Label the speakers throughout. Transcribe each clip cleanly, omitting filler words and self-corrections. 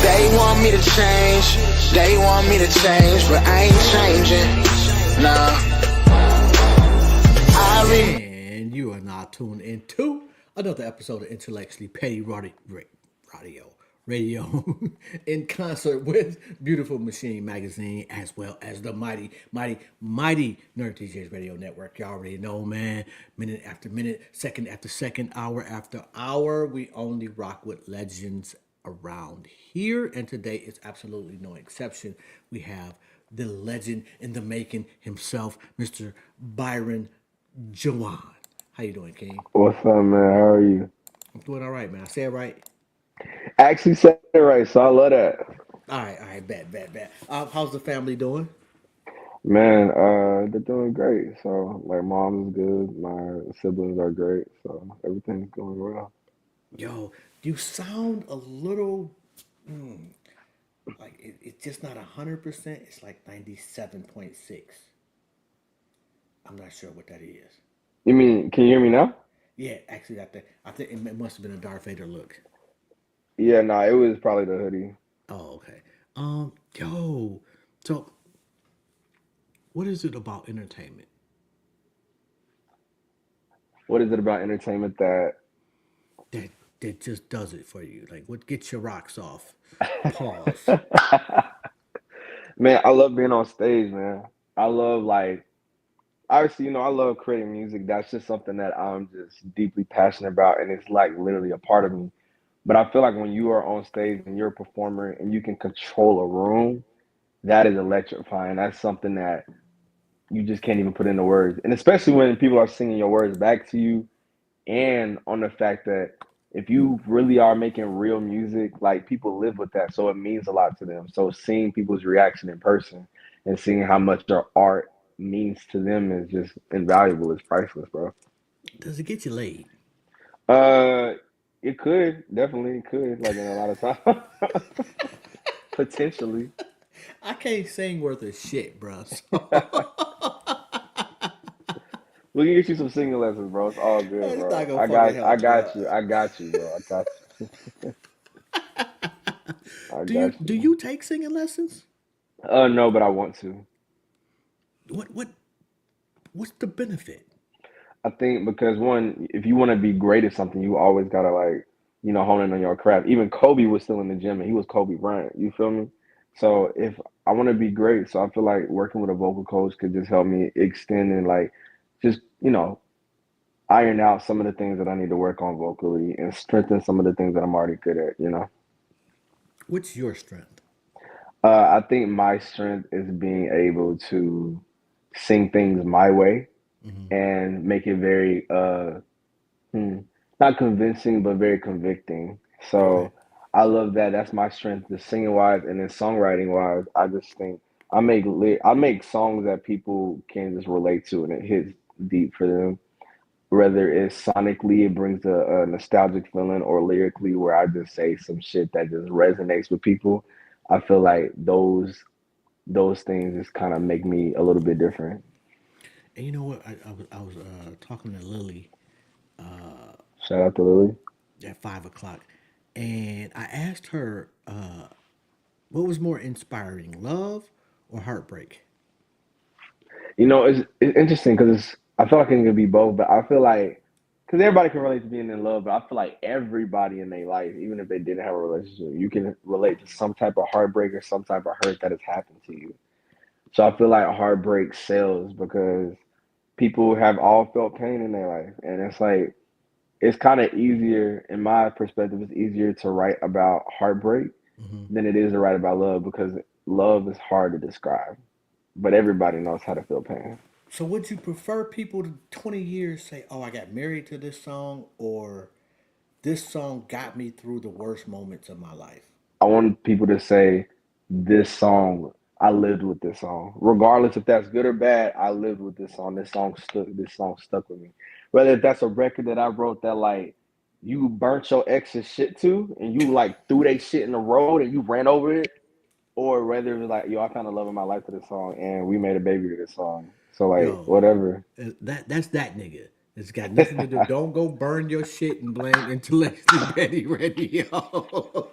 Speaker 1: They want me to change, they want me to change, but I ain't changing. Nah.
Speaker 2: And you are now tuned into another episode of Intellectually Petty Radio in concert with Beautiful Machine Magazine, as well as the mighty Nerd DJs Radio Network. You already know, man. Minute after minute, second after second, hour after hour, we only rock with legends around here. And today is absolutely no exception. We have the legend in the making himself, Mr. Byron Juane. How you doing, King?
Speaker 3: What's up, man? How are you?
Speaker 2: I'm doing all right, man. I say it right.
Speaker 3: I actually said it right, so I love that.
Speaker 2: All right, bad. How's the family doing?
Speaker 3: Man, they're doing great. So, like, mom is good. My siblings are great. So, everything's going well.
Speaker 2: Yo, you sound a little like it's just not 100%. It's like 97.6. I'm not sure what that is.
Speaker 3: You mean, can you hear me now?
Speaker 2: Yeah, actually, I think it must have been a Darth Vader look.
Speaker 3: Yeah, no, it was probably the hoodie.
Speaker 2: Oh, okay. Yo, so what is it about entertainment
Speaker 3: What is it about entertainment that,
Speaker 2: that that just does it for you? Like, what gets your rocks off? Pause.
Speaker 3: man, I love being on stage, man. I love, like, obviously, I love creating music. That's just something that I'm just deeply passionate about, and it's like literally a part of me. But I feel like when you are on stage and you're a performer and you can control a room, that is electrifying. That's something that you just can't even put into words. And especially when people are singing your words back to you, and on the fact that if you really are making real music, like people live with that. So it means a lot to them. So seeing people's reaction in person and seeing how much their art means to them is just invaluable. It's priceless, bro.
Speaker 2: Does it get you laid?
Speaker 3: Uh, it could, definitely it could, like in a lot of time. Potentially.
Speaker 2: I can't sing worth a shit, bro.
Speaker 3: We can get you some singing lessons, bro. It's all good,
Speaker 2: It's not
Speaker 3: bro.
Speaker 2: gonna
Speaker 3: I
Speaker 2: fucking
Speaker 3: got I
Speaker 2: help, bro.
Speaker 3: got you. I got you, bro. I got you. I
Speaker 2: Do you
Speaker 3: got
Speaker 2: do
Speaker 3: you.
Speaker 2: you take singing lessons?
Speaker 3: No, but I want to.
Speaker 2: What what's the benefit?
Speaker 3: I think because one, if you want to be great at something, you always gotta like, hone in on your craft. Even Kobe was still in the gym and he was Kobe Bryant. You feel me? So if I want to be great, so I feel like working with a vocal coach could just help me extend and like just, iron out some of the things that I need to work on vocally and strengthen some of the things that I'm already good at.
Speaker 2: What's your strength?
Speaker 3: I think my strength is being able to sing things my way
Speaker 2: Hmm.
Speaker 3: and make it very hmm, not convincing but very convicting.
Speaker 2: Okay.
Speaker 3: So I love that. That's my strength, the singing wise, and then songwriting wise. I just think I make songs that people can just relate to, and it hits deep for them. Whether it's sonically, it brings a nostalgic feeling, or lyrically, where I just say some shit that just resonates with people. I feel like those things just kind of make me a little bit different.
Speaker 2: And you know what? I was talking to Lily
Speaker 3: Shout out to Lily.
Speaker 2: at 5 o'clock, and I asked her what was more inspiring, love or heartbreak.
Speaker 3: It's interesting because I feel like it can be both, but I feel like because everybody can relate to being in love, but I feel like everybody in their life, even if they didn't have a relationship, you can relate to some type of heartbreak or some type of hurt that has happened to you. So I feel like heartbreak sells because people have all felt pain in their life, and it's like it's kind of easier, in my perspective, it's easier to write about heartbreak
Speaker 2: Hmm.
Speaker 3: than it is to write about love because love is hard to describe, but everybody knows how to feel pain.
Speaker 2: So would you prefer people to 20 years say, "Oh, I got married to this song," or "This song got me through the worst moments of my life"?
Speaker 3: I want people to say, this song, I lived with this song. Regardless if that's good or bad, I lived with this song. This song stuck with me. Whether if that's a record that I wrote that like you burnt your ex's shit to and you like threw they shit in the road and you ran over it, or whether it was like, yo, I found the love of my life to this song and we made a baby to this song. So like
Speaker 2: Yo,
Speaker 3: whatever.
Speaker 2: that's that nigga. It's got nothing to do. Don't go burn your shit and blame intellectually Betty Radio.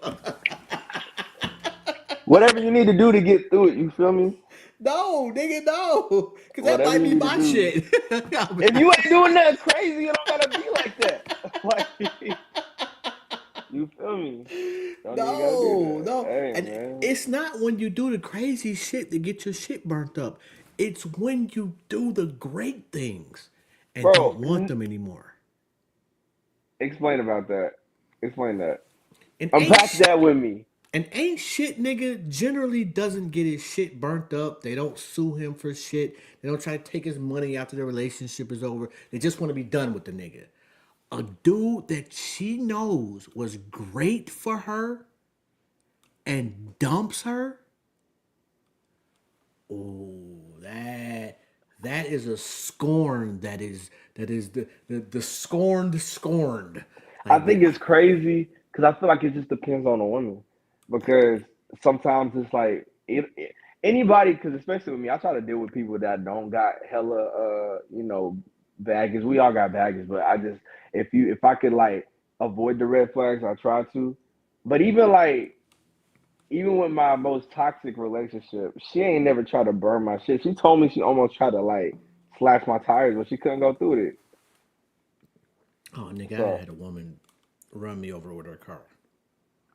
Speaker 3: Whatever you need to do to get through it, you feel me?
Speaker 2: No, nigga, no, because that
Speaker 3: Whatever
Speaker 2: might
Speaker 3: you
Speaker 2: be
Speaker 3: need to
Speaker 2: my
Speaker 3: do.
Speaker 2: shit.
Speaker 3: If you ain't doing nothing crazy, it don't gotta be like that. Like, you feel me? Don't even gotta do
Speaker 2: No,
Speaker 3: that.
Speaker 2: no,
Speaker 3: Hey,
Speaker 2: and
Speaker 3: man.
Speaker 2: it's not when you do the crazy shit to get your shit burnt up. It's when you do the great things and don't
Speaker 3: Bro,
Speaker 2: want them anymore.
Speaker 3: explain about that. Explain that.
Speaker 2: And ain't
Speaker 3: Unpack
Speaker 2: sh-
Speaker 3: that with me.
Speaker 2: and ain't shit nigga generally doesn't get his shit burnt up. They don't sue him for shit. They don't try to take his money after the relationship is over. They just want to be done with the nigga. A dude that she knows was great for her and dumps her. Oh, that is a scorn. That is the scorned.
Speaker 3: I
Speaker 2: Like
Speaker 3: think it's crazy because I feel like it just depends on the woman. Because sometimes it's like anybody, because especially with me, I try to deal with people that don't got hella, baggage. We all got baggage, but I just if I could like avoid the red flags, I try to. But even with my most toxic relationship, she ain't never tried to burn my shit. She told me she almost tried to like slash my tires, but she couldn't go through with it.
Speaker 2: oh nigga, I
Speaker 3: So
Speaker 2: had a woman run me over with her car.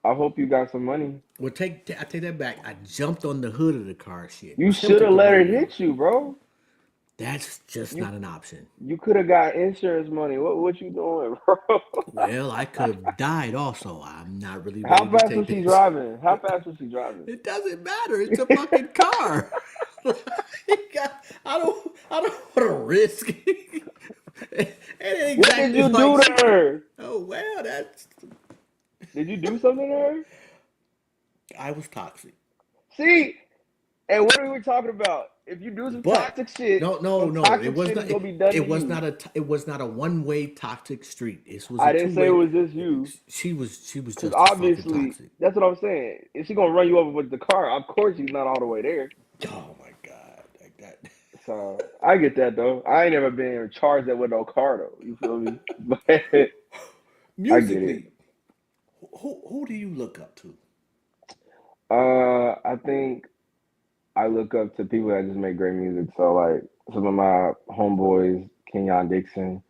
Speaker 3: I hope you got some money.
Speaker 2: Well, I take that back. I jumped on the hood of the car. She
Speaker 3: You should
Speaker 2: attempted
Speaker 3: have
Speaker 2: to
Speaker 3: let her
Speaker 2: run me over.
Speaker 3: hit you, bro.
Speaker 2: That's just
Speaker 3: You
Speaker 2: not an option.
Speaker 3: you could have got insurance money. What you doing, bro?
Speaker 2: Well, I could have died also. I'm not really
Speaker 3: How
Speaker 2: ready to
Speaker 3: fast
Speaker 2: take
Speaker 3: was she
Speaker 2: this.
Speaker 3: driving? How fast was she driving?
Speaker 2: It doesn't matter. It's a fucking car. Like, I don't want to risk. It ain't
Speaker 3: What did
Speaker 2: exactly
Speaker 3: you
Speaker 2: like
Speaker 3: do to
Speaker 2: she.
Speaker 3: her?
Speaker 2: Oh well, that's.
Speaker 3: Did you do something to her?
Speaker 2: I was toxic,
Speaker 3: See, and what are we talking about? If you do
Speaker 2: but no, no,
Speaker 3: some
Speaker 2: no. It
Speaker 3: toxic
Speaker 2: was
Speaker 3: shit
Speaker 2: not.
Speaker 3: is gonna be done to
Speaker 2: It was
Speaker 3: you.
Speaker 2: not a. It was not a one-way toxic street. This was a
Speaker 3: I didn't say it
Speaker 2: two-way.
Speaker 3: was just you,
Speaker 2: She was
Speaker 3: because
Speaker 2: just as fucking
Speaker 3: obviously
Speaker 2: toxic.
Speaker 3: that's what I'm saying. If she gonna run you over with the car, of course she's not all the way there.
Speaker 2: Oh my god, like that.
Speaker 3: So I get that though. I ain't never been charged that with no car though. You feel me? But I get it.
Speaker 2: Musically, who do you look up to?
Speaker 3: I think I look up to people that just make great music. So like some of my homeboys, Kenyon Dixon,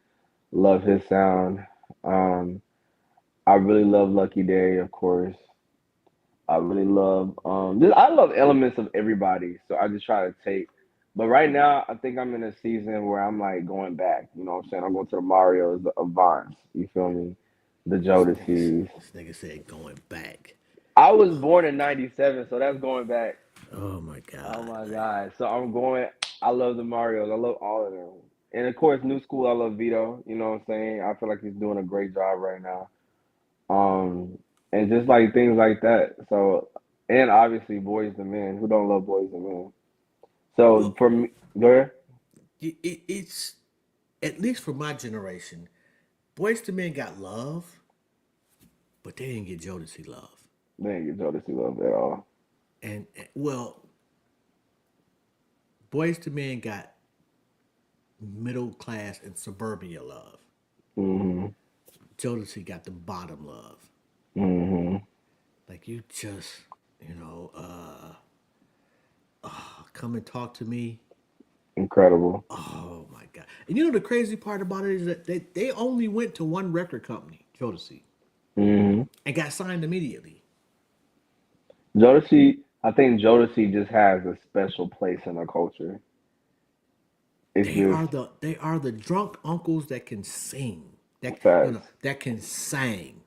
Speaker 3: love his sound. Um, I really love Lucky Day, of course. I really love I love elements of everybody. So I just try to take, but right now I think I'm in a season where I'm like going back. You know what I'm saying? I'm going to the Marios, the Avants. You feel me? The
Speaker 2: This nigga,
Speaker 3: Jodeci's.
Speaker 2: this nigga said going back.
Speaker 3: I was born in '97, so that's going back.
Speaker 2: Oh my
Speaker 3: Oh
Speaker 2: god,
Speaker 3: my
Speaker 2: like
Speaker 3: God. So I'm going. I love the Marios. I love all of them. And of course, new school. I love Vito. You know what I'm saying? I feel like he's doing a great job right now. Um, and just like things like that. So, and obviously, Boys the Men. Who don't love Boys the Men? So
Speaker 2: well,
Speaker 3: for me, go ahead.
Speaker 2: it's at least for my generation. Boys to Men got love, but they didn't get Jodeci love.
Speaker 3: They ain't get Jodeci love at all.
Speaker 2: Well, Boys to Men got middle class and suburbia love.
Speaker 3: Hmm.
Speaker 2: Jodeci got the bottom love.
Speaker 3: Hmm.
Speaker 2: Like you just, come and talk to me.
Speaker 3: Incredible.
Speaker 2: Oh my god! And you know the crazy part about it is that they only went to one record company, Jodeci,
Speaker 3: Hmm.
Speaker 2: and got signed immediately.
Speaker 3: Jodeci. I think Jodeci just has a special place in our culture. It's just
Speaker 2: They are the drunk uncles that can sing. That no no
Speaker 3: facts.
Speaker 2: that can sing.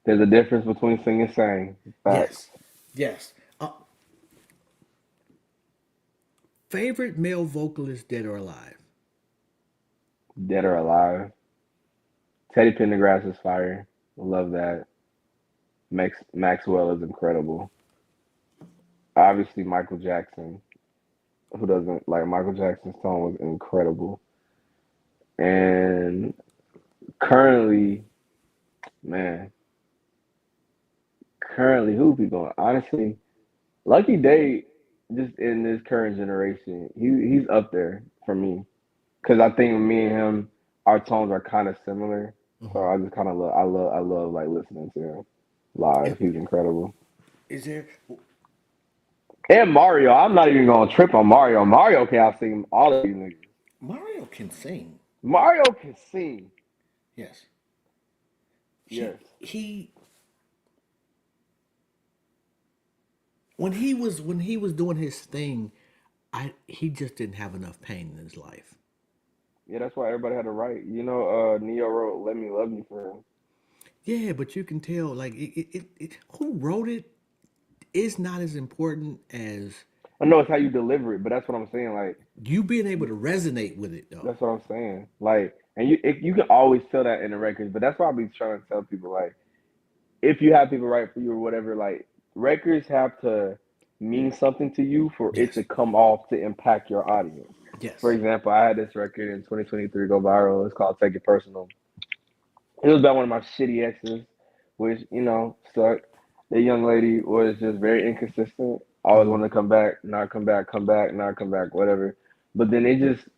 Speaker 3: There's a difference between sing and sang. Facts.
Speaker 2: Yes, yes. Favorite male vocalist, dead or alive?
Speaker 3: Dead or alive. Teddy Pendergrass is fire. Love that. Maxwell is incredible. Obviously, Michael Jackson. Who doesn't like Michael Jackson's song was incredible. And currently, man, currently who be going? Honestly, Lucky Day, just in this current generation, he's up there for me because I think me and him, our tones are kind of similar. So I just kind of I love like listening to him
Speaker 2: Is,
Speaker 3: live. He's incredible.
Speaker 2: is there?
Speaker 3: And Mario, I'm not even gonna trip on Mario. Mario can outsing all of these niggas.
Speaker 2: Mario can sing.
Speaker 3: Mario can sing.
Speaker 2: Yes.
Speaker 3: Yes.
Speaker 2: He when he was doing his thing, he just didn't have enough pain in his life.
Speaker 3: Yeah, that's why everybody had to write. Neo wrote "Let Me Love You" for him.
Speaker 2: Yeah, but you can tell like who wrote it is not as important as
Speaker 3: I know it's how you deliver it, but that's what I'm saying. Like,
Speaker 2: you being able to resonate with it though.
Speaker 3: that's what I'm saying. Like, and you can always tell that in the records, but that's why I be trying to tell people like, if you have people write for you or whatever, like records have to mean something to you for it to
Speaker 2: Yes.
Speaker 3: come off to impact your audience. For
Speaker 2: Yes.
Speaker 3: example, I had this record in 2023 go viral. It's called "Take It Personal." It was about one of my shitty exes, which sucked. The young lady was just very inconsistent. Always
Speaker 2: Hmm.
Speaker 3: wanted to come back, not come back, come back, not come back, whatever. But then it just,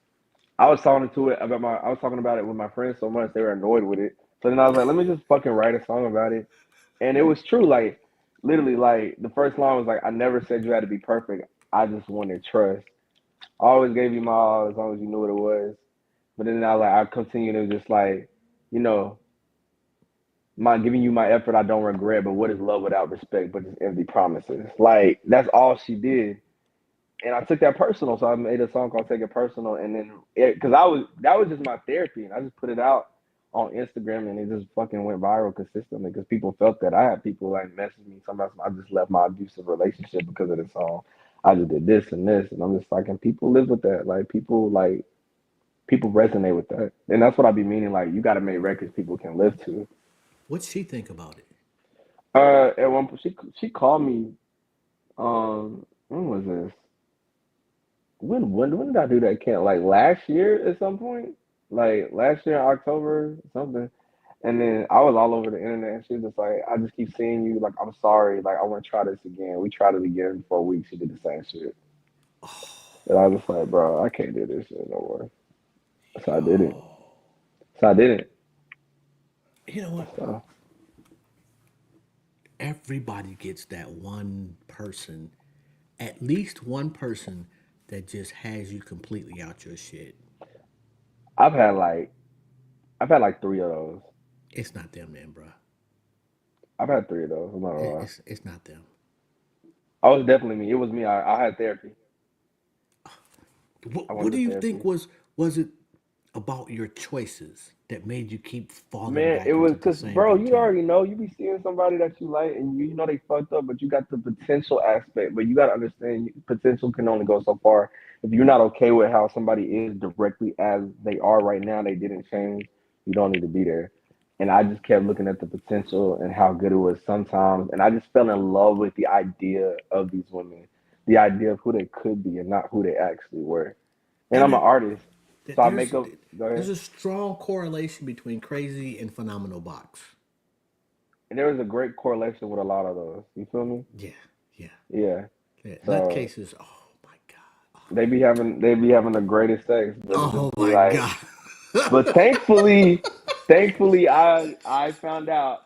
Speaker 3: I was talking about it with my friends so much they were annoyed with it. So then I was like, let me just fucking write a song about it. And it was true, like literally, like the first line was like, I never said you had to be perfect. I just wanted trust. I always gave you my all as long as you knew what it was. But then I continue to just like, you know, my giving you my effort I don't regret, but what is love without respect but just empty promises? Like that's all she did. And I took that personal, so I made a song called "Take It Personal," and then because I was that was just my therapy, and I just put it out on Instagram, and it just fucking went viral consistently because people felt that. I had people like message me, sometimes I just left my abusive relationship because of this song. I just did this and this, and I'm just like, and people live with that. People resonate with that, and that's what I be meaning. Like you got to make records people can live to.
Speaker 2: What'd she think about it?
Speaker 3: At one point, she called me. When was this? When did I do that camp? Like last year at some point, like last year in October something. And then I was all over the internet, and she was just like, "I just keep seeing you. Like I'm sorry. Like I want to try this again." We tried it again for a week. She did the same shit, and I was just like, "Bro, I can't do this shit no more." So I did it. So I did it.
Speaker 2: You know what?
Speaker 3: So
Speaker 2: Everybody gets that one person, at least one person that just has you completely out your shit.
Speaker 3: I've had like three of those.
Speaker 2: It's not them, then, bro.
Speaker 3: I've had three of those. I'm not gonna lie.
Speaker 2: It's not them.
Speaker 3: I was definitely me. It was me. I had therapy. I
Speaker 2: What
Speaker 3: went
Speaker 2: do
Speaker 3: to
Speaker 2: you think
Speaker 3: therapy.
Speaker 2: was it about your choices that made you keep falling
Speaker 3: Man, it
Speaker 2: back
Speaker 3: was
Speaker 2: into the
Speaker 3: because,
Speaker 2: same
Speaker 3: bro, you
Speaker 2: routine?
Speaker 3: already know you be seeing somebody that you like, and you know they fucked up, but you got the potential aspect. But you got to understand, potential can only go so far. If you're not okay with how somebody is directly as they are right now, they didn't change. You don't need to be there. And I just kept looking at the potential and how good it was sometimes, and I just fell in love with the idea of these women, the idea of who they could be and not who they actually were. And
Speaker 2: And
Speaker 3: I'm an artist, so I
Speaker 2: there's
Speaker 3: make up. Go
Speaker 2: there's
Speaker 3: ahead.
Speaker 2: a strong correlation between crazy and phenomenal box.
Speaker 3: And there was a great correlation with a lot of those. You feel me?
Speaker 2: Yeah, yeah,
Speaker 3: Yeah.
Speaker 2: yeah.
Speaker 3: So
Speaker 2: Nutcases. Oh my god.
Speaker 3: they be having the greatest sex, but it
Speaker 2: Oh
Speaker 3: just be
Speaker 2: my
Speaker 3: like.
Speaker 2: god.
Speaker 3: But thankfully, I found out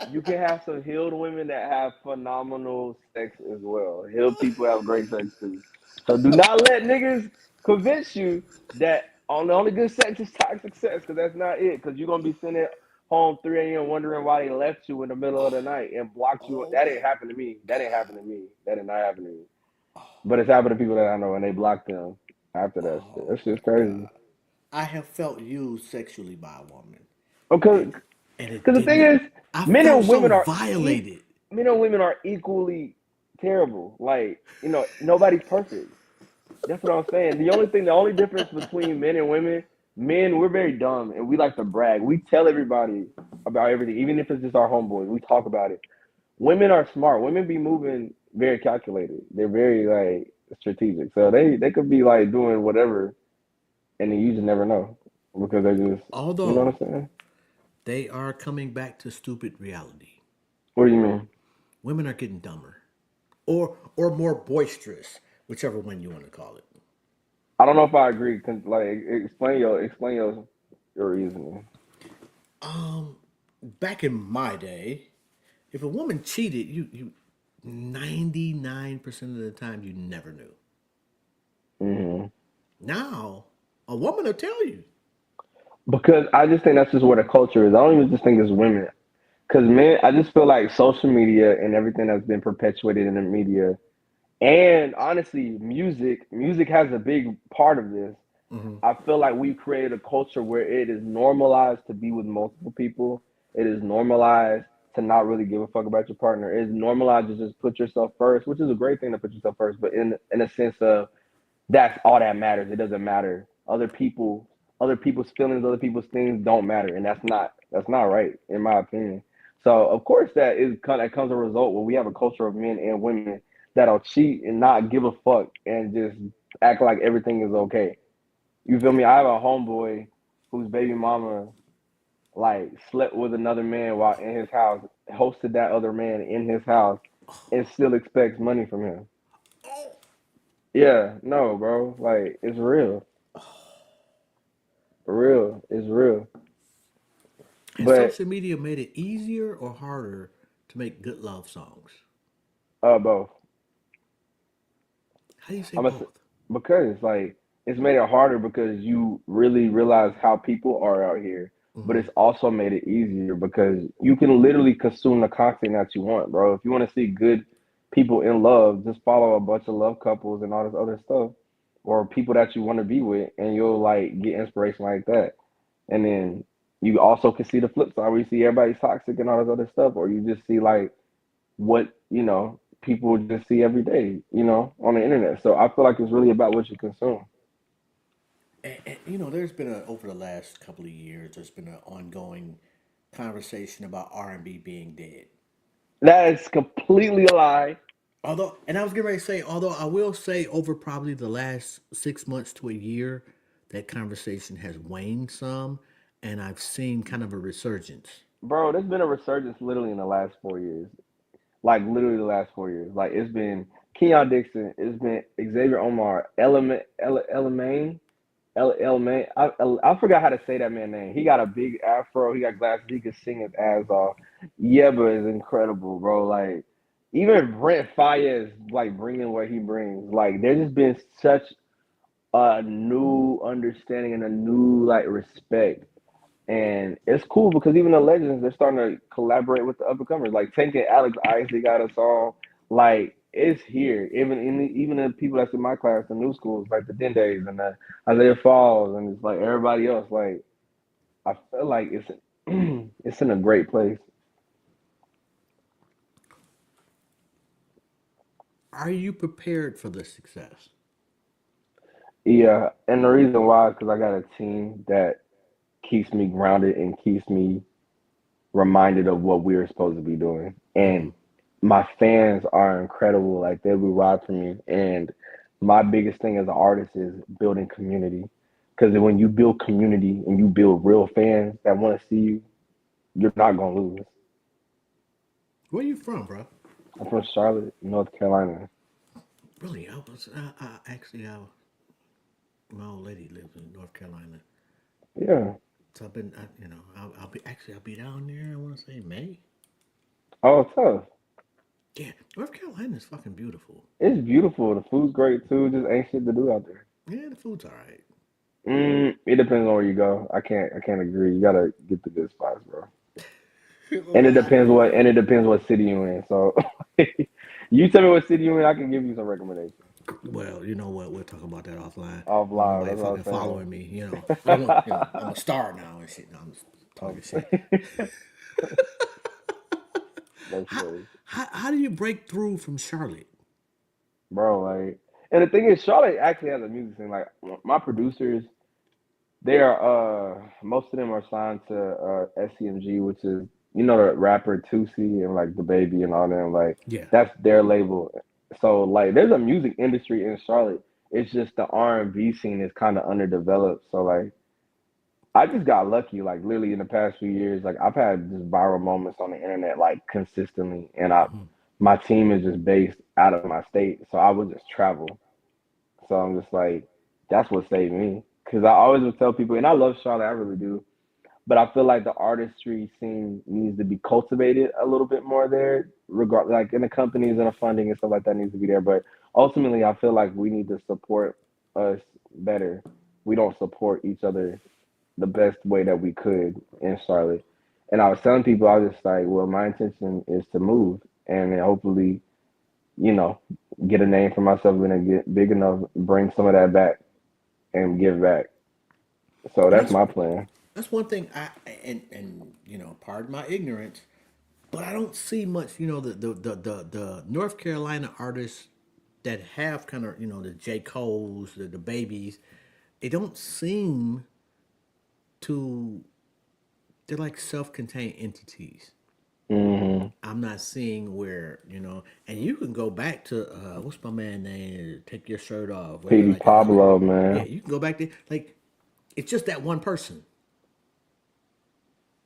Speaker 3: you can have some healed women that have phenomenal sex as well. Healed people have great sex too. So do not let niggas convince you that on the only good sex is toxic sex, because that's not it. Because you're gonna be sitting at home 3 a.m. wondering why they left you in the middle of the night and blocked you.
Speaker 2: Oh
Speaker 3: That
Speaker 2: my
Speaker 3: didn't happen to me. That didn't happen to me. That did not happen to me.
Speaker 2: god.
Speaker 3: But it's happened to people that I know, and they blocked them after that shit.
Speaker 2: Oh
Speaker 3: That shit's
Speaker 2: my
Speaker 3: crazy.
Speaker 2: god. I have felt used sexually by a woman,
Speaker 3: Okay,
Speaker 2: and it
Speaker 3: because the thing
Speaker 2: didn't.
Speaker 3: is,
Speaker 2: I
Speaker 3: men
Speaker 2: felt
Speaker 3: and
Speaker 2: so
Speaker 3: women are
Speaker 2: violated.
Speaker 3: men and women are equally terrible. Like nobody's perfect. That's what I'm saying. The only difference between men and women, men we're very dumb and we like to brag. We tell everybody about everything, even if it's just our homeboys. We talk about it. Women are smart. Women be moving very calculated. They're very like strategic. So they could be like doing whatever, and then you just never know because they just you know what
Speaker 2: Although
Speaker 3: I'm saying.
Speaker 2: they are coming back to stupid reality.
Speaker 3: What do you mean?
Speaker 2: Women are getting dumber, or more boisterous, whichever one you want to call it.
Speaker 3: I don't know if I agree. Like, explain your reasoning.
Speaker 2: Back in my day, if a woman cheated, you 99% of the time you never knew.
Speaker 3: Hmm.
Speaker 2: Now, a woman will tell you.
Speaker 3: Because I just think that's just where the culture is. I don't even just think it's women. Because men, I just feel like social media and everything that's been perpetuated in the media, and honestly, music has a big part of this.
Speaker 2: Hmm.
Speaker 3: I feel like we've created a culture where it is normalized to be with multiple people. It is normalized to not really give a fuck about your partner. It is normalized to just put yourself first, which is a great thing to put yourself first, but in a sense of that's all that matters. It doesn't matter. Other people's feelings, other people's things don't matter, and that's not right in my opinion. So of course that comes a result where we have a culture of men and women that'll cheat and not give a fuck and just act like everything is okay. You feel
Speaker 2: Yeah.
Speaker 3: me? I have a homeboy whose baby mama like slept with another man while in his house, hosted that other man in his house, and still expects money from him. Yeah, no, bro. Like it's real. For real. It's real.
Speaker 2: Has
Speaker 3: But
Speaker 2: social media made it easier or harder to make good love songs?
Speaker 3: both.
Speaker 2: How do you say
Speaker 3: I'm a,
Speaker 2: both?
Speaker 3: because like it's made it harder because you really realize how people are out here. But
Speaker 2: Hmm.
Speaker 3: it's also made it easier because you can literally consume the content that you want, bro. If you want to see good people in love, just follow a bunch of love couples and all this other stuff, or people that you want to be with, and you'll like get inspiration like that. And then you also can see the flip side where you see everybody's toxic and all this other stuff, or you just see like what people just see every day, on the internet. So I feel like it's really about what you consume.
Speaker 2: And there's been over the last couple of years, there's been an ongoing conversation about R&B being dead.
Speaker 3: That is completely a lie.
Speaker 2: Although, and I was getting ready to say, although I will say, over probably the last 6 months to a year, that conversation has waned some, and I've seen kind of a resurgence.
Speaker 3: Bro, there's been a resurgence literally in the last 4 years. Like literally the last 4 years. Like it's been Keon Dixon, it's been Xavier Omar, Element, El man, I forgot how to say that man's name. He got a big afro. He got glasses. He could sing his ass off. Yeba is incredible, bro. Like even Brent Fayez, like bringing what he brings. Like there's just been such a new understanding and a new like respect, and it's cool because even the legends they're starting to collaborate with the up and comers. Like Tank and Alex Isley got a song. Like it's here. Even the people that's in my class, the new schools, like the Dendays and the Isaiah Falls, and it's like everybody else. Like I feel like it's it's in a great place.
Speaker 2: Are you prepared for the success?
Speaker 3: Yeah, and the reason why is because I got a team that keeps me grounded and keeps me reminded of what we're supposed to be doing.
Speaker 2: Hmm.
Speaker 3: And my fans are incredible. Like they will ride for me. And my biggest thing as an artist is building community. Because when you build community and you build real fans that want to see you, you're not gonna lose.
Speaker 2: Where you from, bro?
Speaker 3: I'm from Charlotte, North Carolina.
Speaker 2: Really, my old lady lives in North Carolina.
Speaker 3: Yeah.
Speaker 2: So I'll be down there. I want to say May.
Speaker 3: Oh, tough.
Speaker 2: Yeah, North Carolina is fucking beautiful.
Speaker 3: It's beautiful. The food's great too. Just ain't shit to do out there.
Speaker 2: Yeah, the food's all right.
Speaker 3: It depends on where you go. I can't agree. You gotta get the good spots, bro. And it
Speaker 2: Well,
Speaker 3: depends what city you in. So you tell me what city you in, I can give you some recommendations.
Speaker 2: well, you know what? We'll talk about that offline.
Speaker 3: Off
Speaker 2: Ain't
Speaker 3: live,
Speaker 2: nobody
Speaker 3: that's what
Speaker 2: fucking
Speaker 3: I'm
Speaker 2: following me. I want, I'm a star now and shit. No, I'm just talking shit.
Speaker 3: saying. That's
Speaker 2: How,
Speaker 3: funny.
Speaker 2: how do you break through from Charlotte?
Speaker 3: Bro, like and the thing is Charlotte actually has a music scene. Like my producers, they are most of them are signed to SCMG, which is the rapper Tusi and like the baby and all them, like
Speaker 2: Yeah.
Speaker 3: that's their label. So like there's a music industry in Charlotte. It's just the R&B scene is kind of underdeveloped. So like I just got lucky, like literally in the past few years, like I've had just viral moments on the internet like consistently, and I
Speaker 2: Hmm.
Speaker 3: my team is just based out of my state, so I would just travel. So I'm just like, that's what saved me, because I always would tell people, and I love Charlotte, I really do, but I feel like the artistry scene needs to be cultivated a little bit more there, regard like in the companies and the funding and stuff like that needs to be there. But ultimately, I feel like we need to support us better. We don't support each other the best way that we could in Charlotte. And I was telling people, I was just like, well, my intention is to move and then hopefully, you know, get a name for myself and then get big enough, bring some of that back and give back. So
Speaker 2: And
Speaker 3: that's my plan.
Speaker 2: that's one thing and pardon my ignorance, but I don't see much. The North Carolina artists that have kind of the J Cole's, the babies, they don't seem to. They're like self-contained entities.
Speaker 3: Hmm.
Speaker 2: I'm not seeing where and you can go back to what's my man name? Take your shirt off, whatever,
Speaker 3: Petey
Speaker 2: like that.
Speaker 3: Pablo,
Speaker 2: Yeah,
Speaker 3: man.
Speaker 2: you can go back there. Like it's just that one person,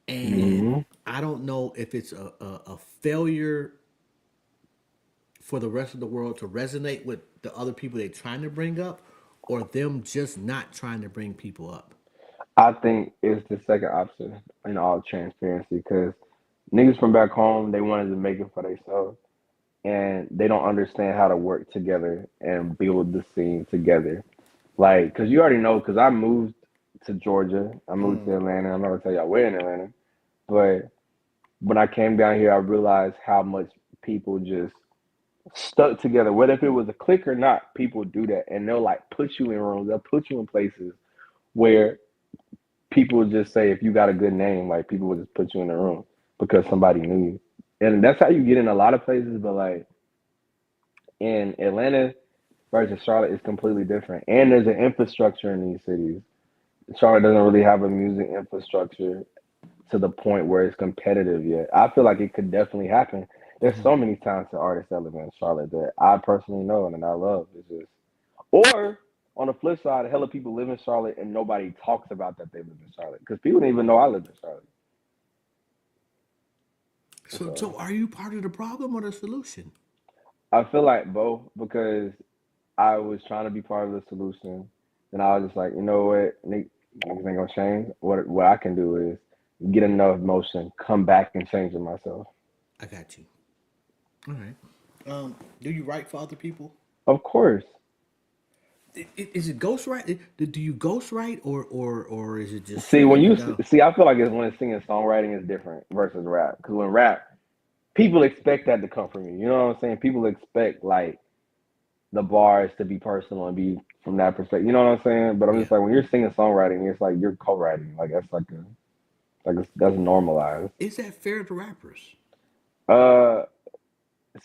Speaker 2: and
Speaker 3: Hmm.
Speaker 2: I don't know if it's a failure for the rest of the world to resonate with the other people they're trying to bring up, or them just not trying to bring people up.
Speaker 3: I think it's the second option in all transparency because niggas from back home, they wanted to make it for themselves and they don't understand how to work together and build the scene together. Like, cause you already know, cause I moved to Georgia, I moved to Atlanta. I'm not gonna tell y'all where in Atlanta, but when I came down here, I realized how much people just stuck together. Whether if it was a clique or not, people do that, and they'll like put you in rooms, they'll put you in places where people just say if you got a good name, like people will just put you in the room because somebody knew you, and that's how you get in a lot of places. But like in Atlanta versus Charlotte, is completely different, and there's an infrastructure in these cities. Charlotte doesn't really have a music infrastructure to the point where it's competitive yet. I feel like it could definitely happen. There's so many talented artists that live in Charlotte that I personally know and I love. It's just, or on the flip side, a hell of people live in Charlotte and nobody talks about that they live in Charlotte because people don't even know I live in Charlotte.
Speaker 2: So
Speaker 3: So
Speaker 2: are you part of the problem or the solution?
Speaker 3: I feel like both because I was trying to be part of the solution, and I was just like, you know what, niggas ain't gonna change. What I can do is get enough motion, come back and change it myself.
Speaker 2: I got you. All right. Do you write for other people?
Speaker 3: Of course.
Speaker 2: Is it ghostwrite? Do you ghostwrite or is it just
Speaker 3: See,
Speaker 2: straight
Speaker 3: when
Speaker 2: up
Speaker 3: you
Speaker 2: and down?
Speaker 3: see, I feel like it's when it's singing songwriting is different versus rap. Because when rap, people expect that to come from you. You know what I'm saying? People expect like the bars to be personal and be from that perspective. You know what I'm saying? But I'm
Speaker 2: Yeah.
Speaker 3: just like when you're singing songwriting, it's like you're co-writing. Like that's that's normalized.
Speaker 2: Is that fair to rappers?
Speaker 3: Uh,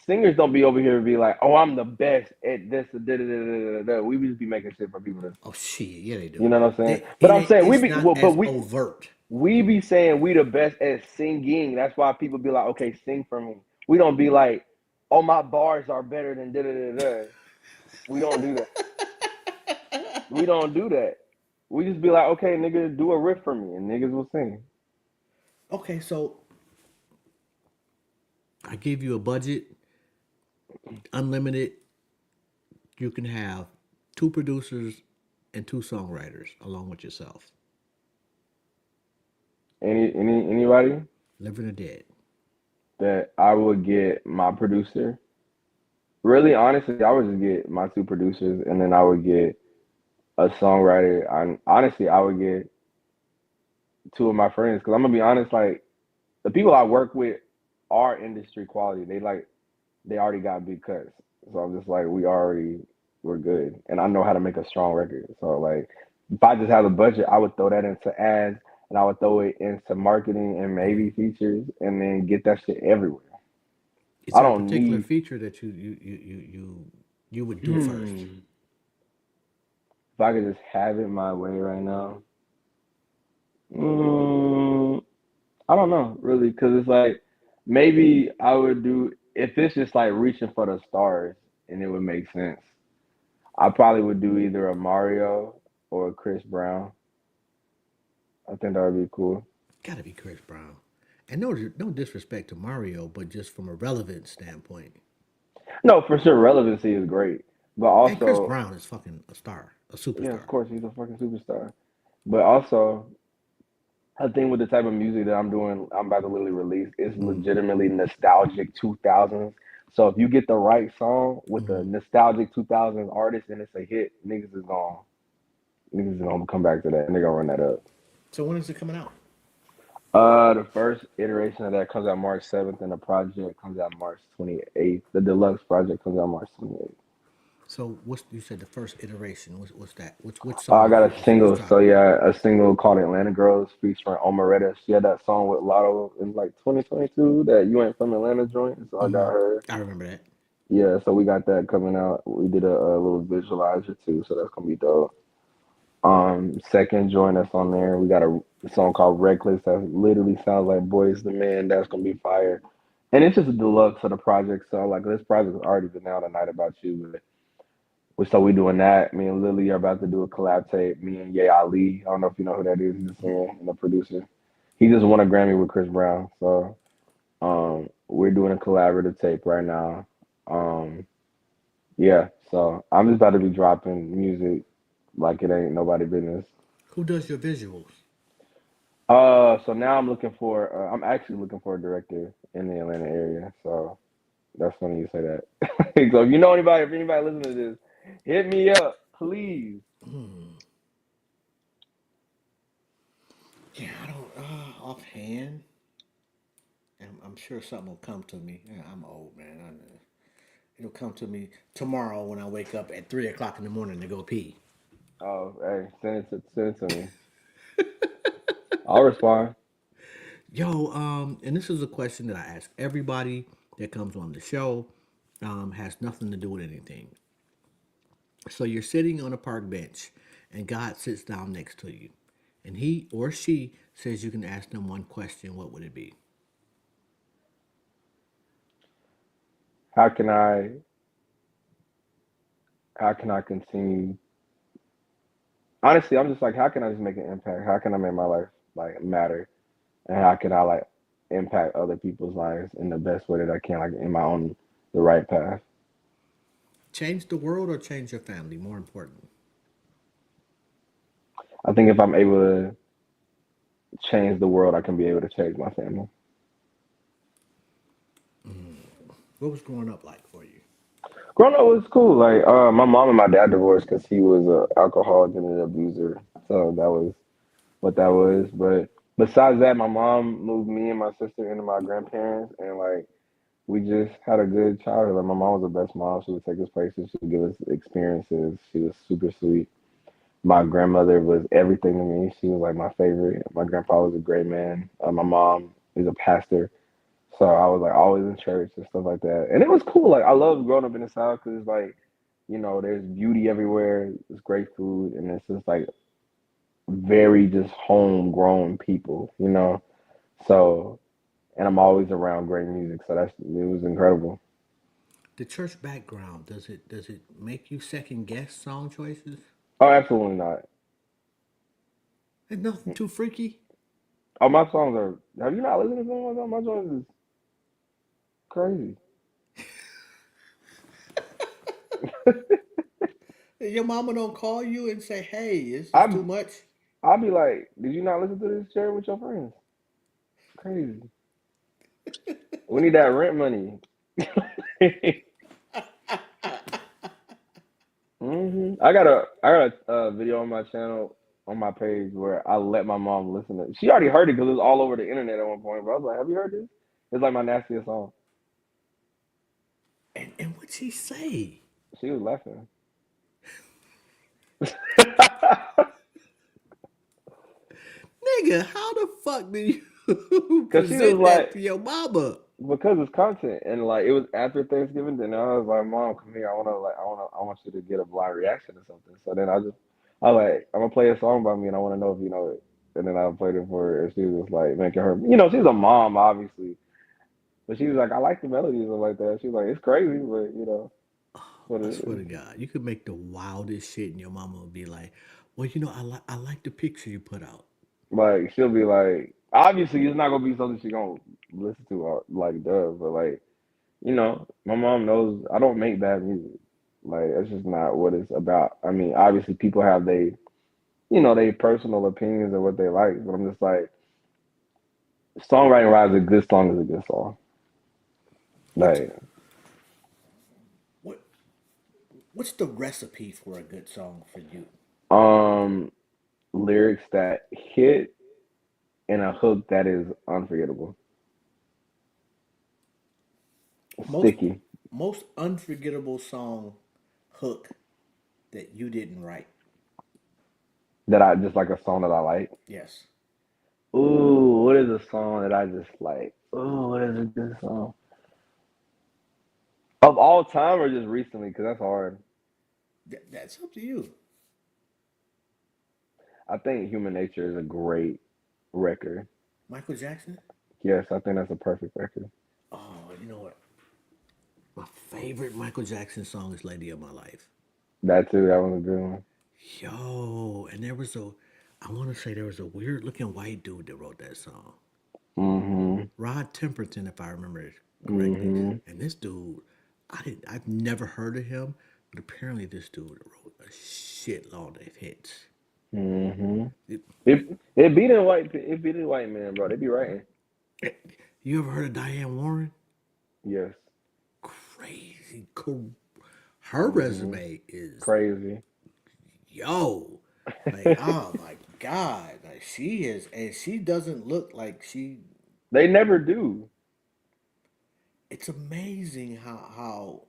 Speaker 3: Singers don't be over here and be like, oh, I'm the best at this. Da, da, da, da, da, da. We just be making shit for people to,
Speaker 2: Oh shit, yeah they
Speaker 3: you
Speaker 2: do.
Speaker 3: know what I'm saying? But
Speaker 2: It
Speaker 3: I'm
Speaker 2: ain't.
Speaker 3: saying we
Speaker 2: It's
Speaker 3: be,
Speaker 2: not
Speaker 3: well, but
Speaker 2: as overt.
Speaker 3: we be saying we the best at singing. That's why people be like, okay, sing for me. We don't be like, oh, my bars are better than da da da da. We don't do that. We don't do that. We just be like, okay, nigga, do a riff for me, and niggas will sing.
Speaker 2: Okay, so I give you a budget, unlimited. You can have two producers and two songwriters along with yourself,
Speaker 3: Anybody
Speaker 2: living or dead.
Speaker 3: that I would get my producer. Really, honestly, I would just get my two producers, and then I would get a songwriter. Honestly, I would get two of my friends because I'm gonna be honest, like the people I work with are industry quality. They already got big cuts. So I'm just like we're good. And I know how to make a strong record. So like if I just have a budget, I would throw that into ads and I would throw it into marketing and maybe features and then get that shit everywhere.
Speaker 2: Is
Speaker 3: I
Speaker 2: there a
Speaker 3: don't
Speaker 2: particular
Speaker 3: need
Speaker 2: feature that you would do first?
Speaker 3: if I could just have it my way right now. Mm, I don't know really because it's like maybe I would do if it's just like reaching for the stars and it would make sense. I probably would do either a Mario or a Chris Brown. I think that would be cool.
Speaker 2: Got to be Chris Brown. And no disrespect to Mario, but just from a relevance standpoint,
Speaker 3: No, for sure, relevancy is great, but
Speaker 2: and Chris
Speaker 3: also,
Speaker 2: Brown is fucking a star, a
Speaker 3: yeah, of
Speaker 2: superstar.
Speaker 3: course, he's a fucking superstar. But also, I think with the type of music that I'm doing, I'm about to literally release, it's
Speaker 2: Mm,
Speaker 3: legitimately nostalgic 2000s. So if you get the right song with the
Speaker 2: mm.
Speaker 3: nostalgic 2000s artist and it's a hit, niggas is gonna come back to that and they're gonna run that up.
Speaker 2: So when is it coming out?
Speaker 3: The first iteration of that comes out March 7th, and the project comes out March 28th. The deluxe project comes out March 28th.
Speaker 2: So what's you said the first iteration? What's that? Which song
Speaker 3: I
Speaker 2: is
Speaker 3: got
Speaker 2: it?
Speaker 3: a
Speaker 2: What's
Speaker 3: single, so
Speaker 2: dropping?
Speaker 3: yeah, a single called Atlanta Girls featuring Omeretta. She had that song with Lotto in like 2022, that You Ain't From Atlanta joint. So I got her.
Speaker 2: I remember that.
Speaker 3: Yeah, so we got that coming out. We did a little visualizer too, so that's gonna be dope. Second joint that's on there, we got a song called Reckless that literally sounds like Boys the Man. That's gonna be fire. And it's just a deluxe of the project. So like this project has already been out a night about you, but so we doing that. Me and Lily are about to do a collab tape. Me and Ye Ali. I don't know if you know who that is. He's a singer and a producer. He just won a Grammy with Chris Brown. So we're doing a collaborative tape right now. Um yeah, so I'm just about to be dropping music like it ain't nobody business.
Speaker 2: Who does your visuals?
Speaker 3: So now I'm actually looking for a director in the Atlanta area. So that's funny you say that. So if you know anybody, if anybody listening to this, hit me up, please.
Speaker 2: Yeah, I don't offhand. I'm sure something will come to me. Yeah, I'm old, man. I know. It'll come to me tomorrow when I wake up at 3 o'clock in the morning to go pee.
Speaker 3: Oh, hey, send it to me. I'll respond.
Speaker 2: Yo, and this is a question that I ask everybody that comes on the show. Has nothing to do with anything. So you're sitting on a park bench, and God sits down next to you, and he or she says you can ask them one question. What would it be?
Speaker 3: How can I how can I continue? Honestly, I'm just like, how can I just make an impact? How can I make my life like matter? And how can I like impact other people's lives in the best way that I can, like in my own the right path?
Speaker 2: Change the world or change your family? More important.
Speaker 3: I think if I'm able to change the world, I can be able to change my family.
Speaker 2: What was growing up like for you?
Speaker 3: Growing up was cool. Like my mom and my dad divorced because he was a alcoholic and an abuser. So that was what that was. But besides that, my mom moved me and my sister into my grandparents, and like we just had a good childhood. Like my mom was the best mom. She would take us places. She would give us experiences. She was super sweet. My grandmother was everything to me. She was like my favorite. My grandpa was a great man. My mom is a pastor. So I was like always in church and stuff like that. And it was cool. Like I love growing up in the South because it's like, there's beauty everywhere. It's great food, and it's just like very just homegrown people. So, and I'm always around great music. So it was incredible.
Speaker 2: The church background, does it make you second guess song choices?
Speaker 3: Oh, absolutely not.
Speaker 2: There's nothing too freaky.
Speaker 3: Oh, my songs are. Have you not listened to some of my songs? My songs is crazy.
Speaker 2: Your mama don't call you and say, "Hey, this is too
Speaker 3: I'm.
Speaker 2: much."
Speaker 3: I'll be like, did you not listen to this? Share it with your friends. Crazy. We need that rent money. I got a video on my channel on my page where I let my mom listen to it. She already heard it because it was all over the internet at one point. But I was like, "Have you heard this?" It's like my nastiest song.
Speaker 2: And what'd she say?
Speaker 3: She was laughing
Speaker 2: Nigga, how the fuck do you
Speaker 3: because she was
Speaker 2: present that
Speaker 3: like,
Speaker 2: to your mama?
Speaker 3: because it's content and like it was after Thanksgiving dinner. I was like, "Mom, come here. I want you to get a blind reaction or something." So then I like, I'm gonna play a song by me and I want to know if you know it. And then I played it for her and she was like making her, she's a mom obviously. But she was like, I like the melodies and like that. She was like, it's crazy, but what
Speaker 2: I
Speaker 3: it
Speaker 2: swear
Speaker 3: is.
Speaker 2: to God, you could make the wildest shit, and your mama would be like, "Well, I like the picture you put out."
Speaker 3: Like she'll be like, obviously it's not gonna be something she gonna listen to or like does, but like, my mom knows I don't make bad music. Like that's just not what it's about. I mean, obviously people have they personal opinions of what they like, but I'm just like, Songwriting wise, a good song is a good song.
Speaker 2: What's
Speaker 3: Like,
Speaker 2: what what's the recipe for a good song for you?
Speaker 3: um, lyrics that hit and a hook that is unforgettable,
Speaker 2: Most
Speaker 3: sticky.
Speaker 2: most unforgettable song hook that you didn't write.
Speaker 3: That I just like a song that I like.
Speaker 2: Yes.
Speaker 3: Ooh, what is a song that I just like? Ooh, what is a good song of all time or just recently? Because that's hard.
Speaker 2: That's up to you.
Speaker 3: I think Human Nature is a great record.
Speaker 2: Michael Jackson?
Speaker 3: Yes, I think that's a perfect record.
Speaker 2: Oh, you know what? My favorite Michael Jackson song is Lady of My Life.
Speaker 3: That too, that was a good one.
Speaker 2: Yo, and there was a, I want to say there was a weird looking white dude that wrote that song.
Speaker 3: Mm-hmm.
Speaker 2: Rod Temperton, if I remember it correctly.
Speaker 3: Mm-hmm.
Speaker 2: And this dude, I've never heard of him, but apparently this dude wrote a shitload of hits.
Speaker 3: Mm-hmm.
Speaker 2: It,
Speaker 3: It beat in white. It beat in white man, bro. They be writing.
Speaker 2: you ever heard of Diane Warren?
Speaker 3: Yes.
Speaker 2: Crazy. Her
Speaker 3: Mm-hmm.
Speaker 2: resume is
Speaker 3: Crazy.
Speaker 2: yo, like oh my god, like she is, and she doesn't look like she.
Speaker 3: They never do.
Speaker 2: It's amazing how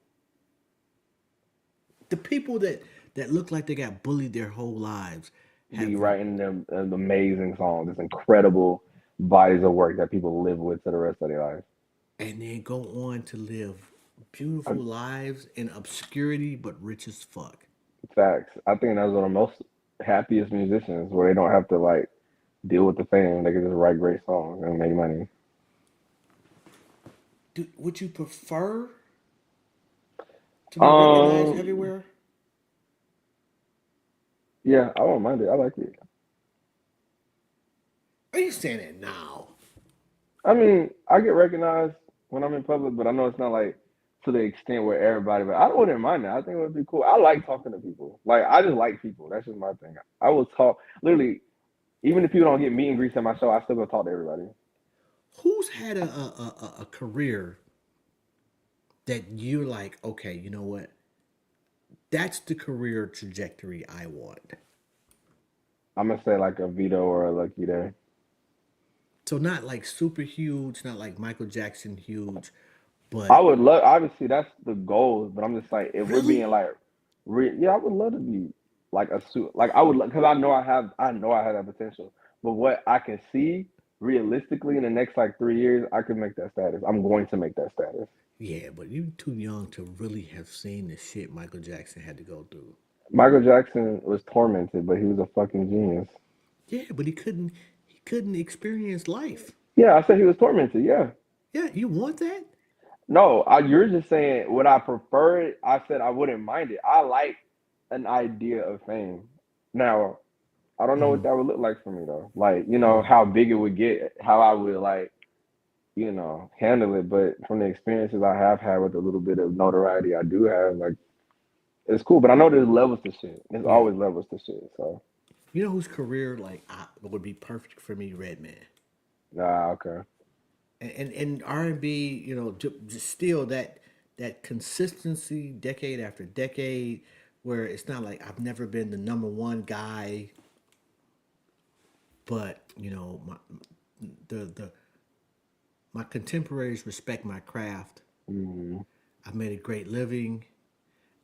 Speaker 2: the people that look like they got bullied their whole lives
Speaker 3: Be
Speaker 2: have,
Speaker 3: writing them amazing songs. It's incredible bodies of work that people live with to the rest of their life.
Speaker 2: and then go on to live
Speaker 3: I,
Speaker 2: beautiful lives in obscurity, but rich as fuck.
Speaker 3: Facts. I think that's one of the most happiest musicians where they don't have to like deal with the fame. They can just write great songs and make money.
Speaker 2: Would you prefer to be recognized
Speaker 3: Um,
Speaker 2: everywhere?
Speaker 3: yeah, I don't mind it. I like it.
Speaker 2: Are you saying it now?
Speaker 3: I mean, I get recognized when I'm in public, but I know it's not like to the extent where everybody. But I wouldn't mind that. I think it would be cool. I like talking to people. Like I just like people. That's just my thing. I will talk. Literally, even if people don't get meet and greets at my show, I still go talk to everybody.
Speaker 2: Who's had a career that you're like, okay, you know what? That's the career trajectory I want.
Speaker 3: I'm gonna say like a Vito or a Lucky Day.
Speaker 2: So not like super huge, not like Michael Jackson huge,
Speaker 3: I
Speaker 2: but
Speaker 3: would love. Obviously, that's the goal. But I'm just like, if we're being
Speaker 2: really,
Speaker 3: like, yeah, I would love to be like a suit. Like I would, because I know I have. I know I have that potential. But what I can see realistically in the next like 3 years, I could make that status. I'm going to make that status.
Speaker 2: yeah, but you too young to really have seen the shit Michael Jackson had to go through.
Speaker 3: Michael Jackson was tormented, but he was a fucking genius.
Speaker 2: Yeah, but he couldn't experience life.
Speaker 3: Yeah, I said he was tormented. Yeah.
Speaker 2: Yeah, you want that?
Speaker 3: No, you're just saying would I prefer it? I said I wouldn't mind it. I like an idea of fame. Now, I don't know what
Speaker 2: Mm-hmm.
Speaker 3: that would look like for me though. Like, how big it would get, how I would like, handle it. But from the experiences I have had with a little bit of notoriety I do have, like, it's cool. But I know there's levels to shit. There's
Speaker 2: Yeah.
Speaker 3: always levels to shit. So,
Speaker 2: You know whose career would be perfect for me? Redman.
Speaker 3: nah, okay.
Speaker 2: And R&B, just still that consistency decade after decade, where it's not like I've never been the number one guy, but the my contemporaries respect my craft.
Speaker 3: Mm-hmm.
Speaker 2: I've made a great living,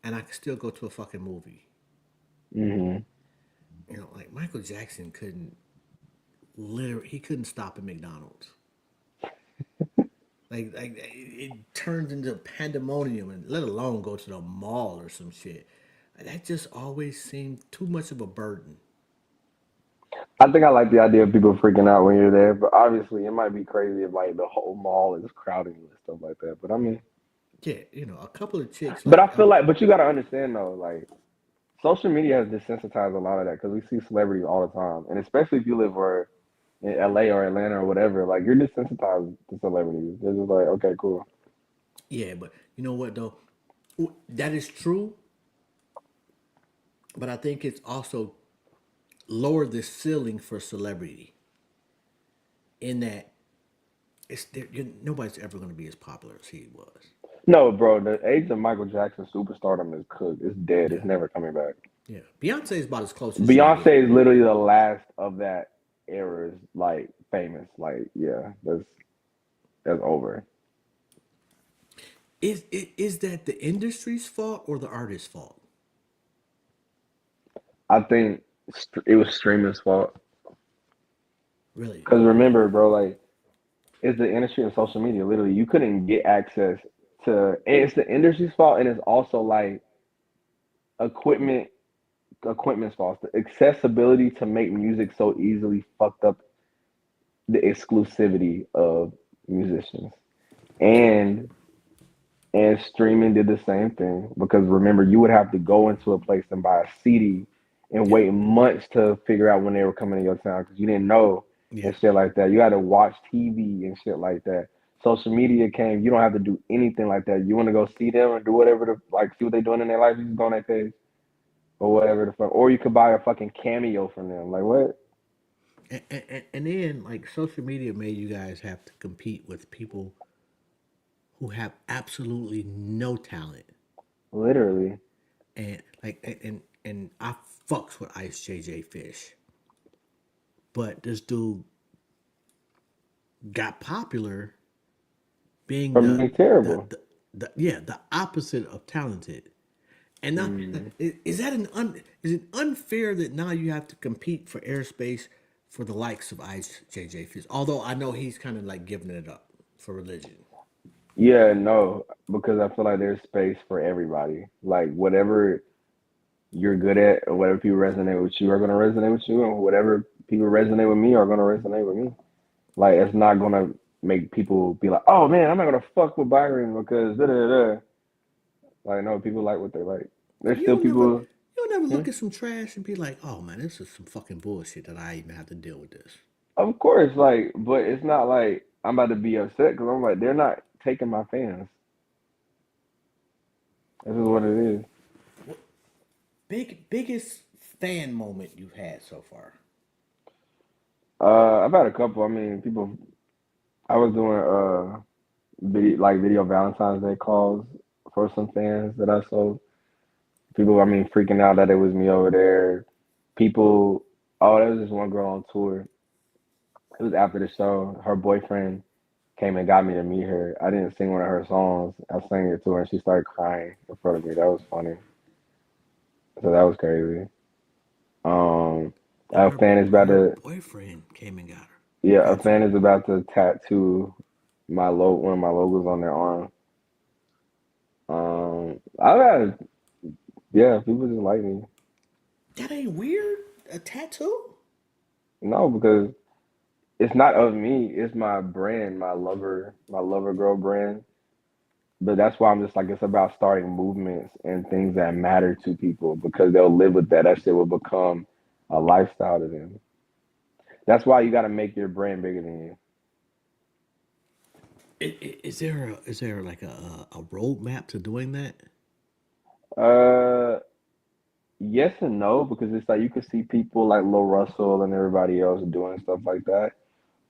Speaker 2: and I can still go to a fucking movie.
Speaker 3: Mm-hmm.
Speaker 2: Like Michael Jackson couldn't literally he couldn't stop at McDonald's. Like it turns into pandemonium, and let alone go to the mall or some shit. That just always seemed too much of a burden.
Speaker 3: I think I like the idea of people freaking out when you're there, but obviously it might be crazy if like the whole mall is crowded and stuff like that. But I mean,
Speaker 2: Yeah, a couple of chicks
Speaker 3: but
Speaker 2: like
Speaker 3: I feel like, but you got to understand though, like social media has desensitized a lot of that because we see celebrities all the time, and especially if you live where in LA or Atlanta or whatever, like you're desensitized to celebrities. They're just like, okay, cool.
Speaker 2: yeah, but you know what though, that is true. But I think it's also lowered the ceiling for celebrity in that. nobody's ever going to be as popular as he was.
Speaker 3: No, bro, the age of Michael Jackson superstardom is cooked. It's dead. It's
Speaker 2: Yeah,
Speaker 3: never coming back.
Speaker 2: yeah. Beyonce is about as close as she can get.
Speaker 3: Beyonce is literally the last of that era is like famous. Like, yeah, that's over.
Speaker 2: Is that the industry's fault or the artist's fault?
Speaker 3: I think it was streaming's fault.
Speaker 2: Really?
Speaker 3: Because remember, bro, like it's the industry and social media. Literally, you couldn't get access to. And it's the industry's fault, and it's also like equipment equipment's fault. The accessibility to make music so easily fucked up the exclusivity of musicians.
Speaker 2: Yeah,
Speaker 3: And streaming did the same thing because remember you would have to go into a place and buy a CD and
Speaker 2: yeah,
Speaker 3: wait months to figure out when they were coming to your town because you didn't know
Speaker 2: yeah.
Speaker 3: and shit like that. You had to watch TV and shit like that. Social media came. You don't have to do anything like that. You want to go see them or do whatever the like see what they're doing in their life. You just go on their page or whatever the fuck. Or you could buy a fucking cameo from them. Like what?
Speaker 2: And then like social media made you guys have to compete with people who have absolutely no talent.
Speaker 3: Literally.
Speaker 2: And and I fucks with Ice JJ Fish, but this dude got popular being
Speaker 3: From being
Speaker 2: the,
Speaker 3: terrible.
Speaker 2: the, the opposite of talented. And now,
Speaker 3: Mm.
Speaker 2: is that is it unfair that now you have to compete for airspace for the likes of Ice JJ Fish? Although I know he's kind of like giving it up for religion.
Speaker 3: Yeah, no, because I feel like there's space for everybody. Like whatever you're good at or whatever people resonate with you are gonna resonate with you and whatever people resonate with me are gonna resonate with me. Like it's not gonna make people be like, oh man, I'm not gonna fuck with Byron because da da da. Like no, people like what they like. There's still people.
Speaker 2: You don't never
Speaker 3: Hmm?
Speaker 2: look at some trash and be like, oh man, this is some fucking bullshit that I even have to deal with this.
Speaker 3: Of course, like, but it's not like I'm about to be upset because I'm like they're not taking my fans. This is what it is.
Speaker 2: Biggest fan moment you've had so far?
Speaker 3: I've had a couple. I mean, people. I was doing video Valentine's Day calls for some fans that I sold. People, I mean, freaking out that it was me over there. People, oh, there was this one girl on tour. It was after the show. Her boyfriend came and got me to meet her. I didn't sing one of her songs. I sang it to her and she started crying in front of me. That was funny. So that was crazy. Um,
Speaker 2: And
Speaker 3: a fan is about
Speaker 2: her
Speaker 3: to,
Speaker 2: boyfriend came and got her.
Speaker 3: yeah, a
Speaker 2: Got you.
Speaker 3: fan is about to tattoo one of my logos on their arm. I've had, yeah, people just like me.
Speaker 2: That ain't weird. A tattoo?
Speaker 3: No, because it's not of me. It's my brand, my lover girl brand. But that's why I'm just like it's about starting movements and things that matter to people because they'll live with that. That shit will become a lifestyle to them. That's why you got to make your brand bigger than
Speaker 2: Is there like a roadmap to doing that?
Speaker 3: you. Yes and no because it's like you can see people like Lil Russell and everybody else doing stuff like that,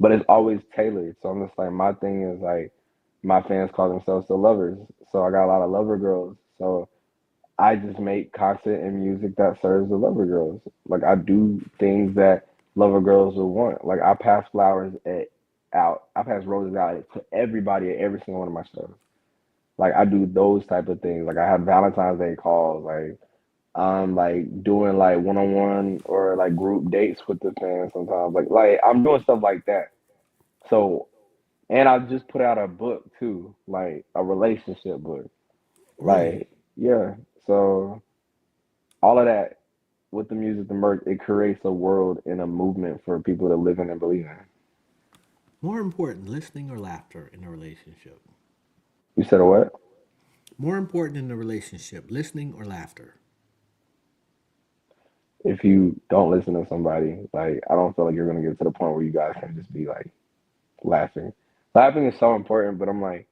Speaker 3: but it's always tailored. So I'm just like my thing is like my fans call themselves the lovers, so I got a lot of lover girls. So I just make content and music that serves the lover girls. Like I do things that lover girls will want. Like I pass out. I pass roses out to everybody at every single one of my shows. Like I do those type of things. Like I have Valentine's Day calls. Like I'm like doing like one on one or like group dates with the fans sometimes. Like I'm doing stuff like that. So and I just put out a book too, like a relationship book.
Speaker 2: Really?
Speaker 3: Like yeah. So all of that with the music, the merch, it creates a world and a movement for people to live in and believe in.
Speaker 2: More important, listening or laughter in a relationship?
Speaker 3: You said a what?
Speaker 2: More important in a relationship, listening or laughter?
Speaker 3: If you don't listen to somebody, like I don't feel like you're gonna get to the point where you guys can just be like laughing. Laughing is so important, but I'm like,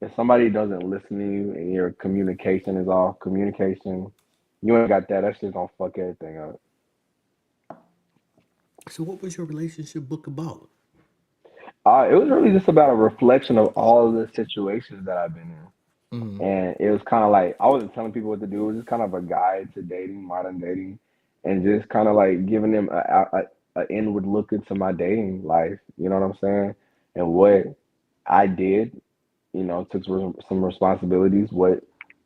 Speaker 3: if somebody doesn't listen to you and your communication is off, communication, you ain't got that. That shit's gonna fuck everything up.
Speaker 2: So, what was your relationship book about?
Speaker 3: It was really just about a reflection of all of the situations that I've been
Speaker 2: Mm-hmm.
Speaker 3: in. And it was kind of like, I wasn't telling people what to do. It was just kind of a guide to dating, modern dating, and just kind of like giving them a inward look into my dating life. You know what I'm saying? And what I did, took some responsibilities, what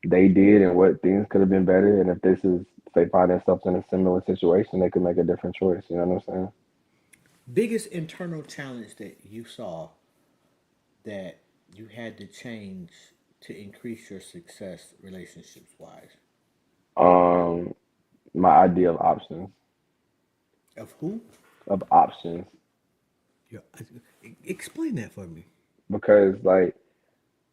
Speaker 3: they did, and what things could have been better. And if this is, if they find themselves in a similar situation, they could make a different choice. You know what I'm saying?
Speaker 2: Biggest internal challenge that you saw that you had to change to increase your success relationships wise?
Speaker 3: Um, my idea of options,
Speaker 2: Of who?
Speaker 3: of options,
Speaker 2: Yeah, explain that for me.
Speaker 3: because like,